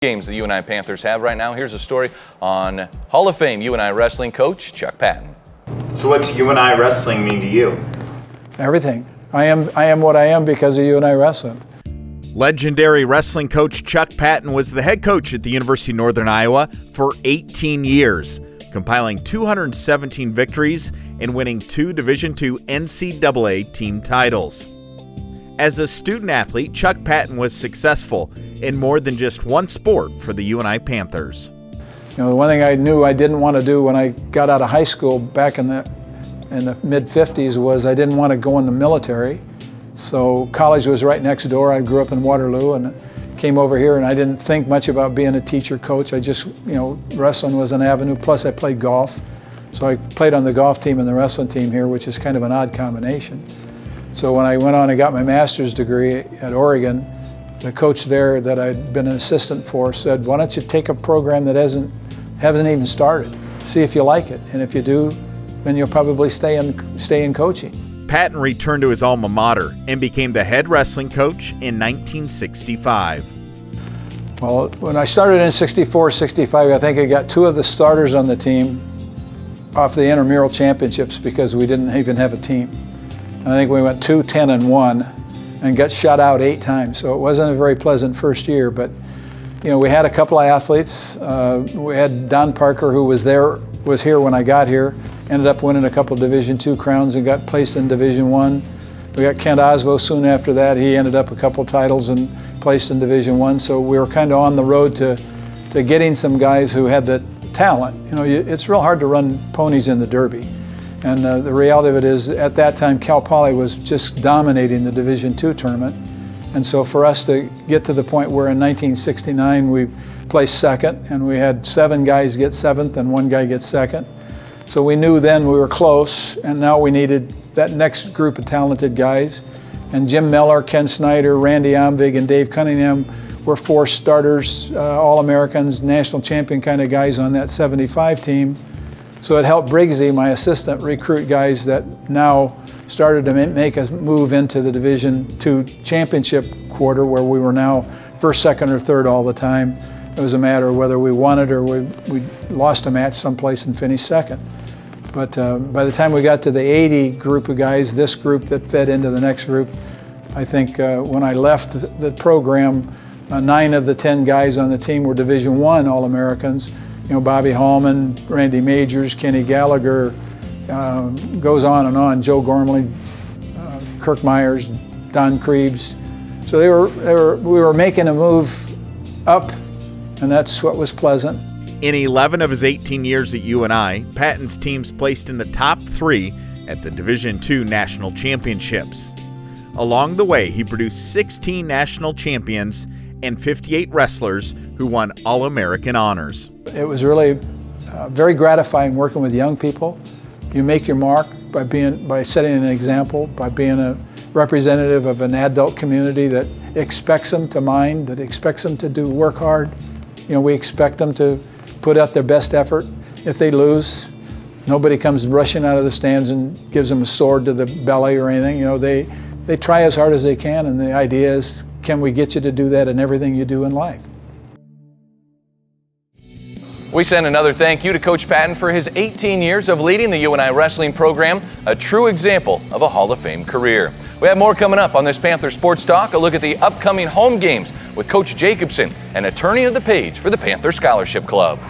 Games the UNI Panthers have right now. Here's a story on Hall of Fame UNI wrestling coach Chuck Patten. So what's UNI wrestling mean to you? Everything. I am what I am because of UNI wrestling. Legendary wrestling coach Chuck Patten was the head coach at the University of Northern Iowa for 18 years, compiling 217 victories and winning 2 Division II NCAA team titles. As a student athlete, Chuck Patten was successful in more than just one sport for the UNI Panthers. You know, the one thing I knew I didn't want to do when I got out of high school back in the mid-50s was I didn't want to go in the military. So college was right next door. I grew up in Waterloo and came over here, and I didn't think much about being a teacher coach. I just, wrestling was an avenue. Plus I played golf. So I played on the golf team and the wrestling team here, which is kind of an odd combination. So when I went on and got my master's degree at Oregon, the coach there that I'd been an assistant for said, why don't you take a program that hasn't even started, see if you like it, and if you do, then you'll probably stay in coaching. Patten returned to his alma mater and became the head wrestling coach in 1965. Well, when I started in 64, 65, I think I got 2 of the starters on the team off the intramural championships because we didn't even have a team. And I think we went 2-10-1 and got shut out 8 times. So it wasn't a very pleasant first year, but we had a couple of athletes. We had Don Parker, who was here when I got here, ended up winning a couple of Division II crowns and got placed in Division I. We got Kent Osbo soon after that. He ended up a couple titles and placed in Division I. So we were kind of on the road to getting some guys who had the talent. It's real hard to run ponies in the Derby. And the reality of it is, at that time, Cal Poly was just dominating the Division II tournament. And so for us to get to the point where in 1969 we placed second, and we had 7 guys get 7th and 1 guy get 2nd. So we knew then we were close, and now we needed that next group of talented guys. And Jim Miller, Ken Snyder, Randy Omvig, and Dave Cunningham were 4 starters, All-Americans, national champion kind of guys on that 75 team. So it helped Briggsy, my assistant, recruit guys that now started to make a move into the Division II championship quarter, where we were now first, second, or third all the time. It was a matter of whether we won it or we lost a match someplace and finished second. But by the time we got to the 80 group of guys, this group that fed into the next group, I think when I left the program, 9 of the 10 guys on the team were Division I All-Americans. Bobby Hallman, Randy Majors, Kenny Gallagher, goes on and on, Joe Gormley, Kirk Myers, Don Krebs. So we were making a move up, and that's what was pleasant. In 11 of his 18 years at UNI, Patten's teams placed in the top 3 at the Division II National Championships. Along the way, he produced 16 national champions and 58 wrestlers who won All-American honors. It was really very gratifying working with young people. You make your mark by setting an example, by being a representative of an adult community that expects them to mind, that expects them to work hard. We expect them to put out their best effort. If they lose, nobody comes rushing out of the stands and gives them a sword to the belly or anything. They try as hard as they can, and the idea is, can we get you to do that in everything you do in life? We send another thank you to Coach Patten for his 18 years of leading the UNI wrestling program, a true example of a Hall of Fame career. We have more coming up on this Panther Sports Talk, a look at the upcoming home games with Coach Jacobson, an attorney of the page for the Panther Scholarship Club.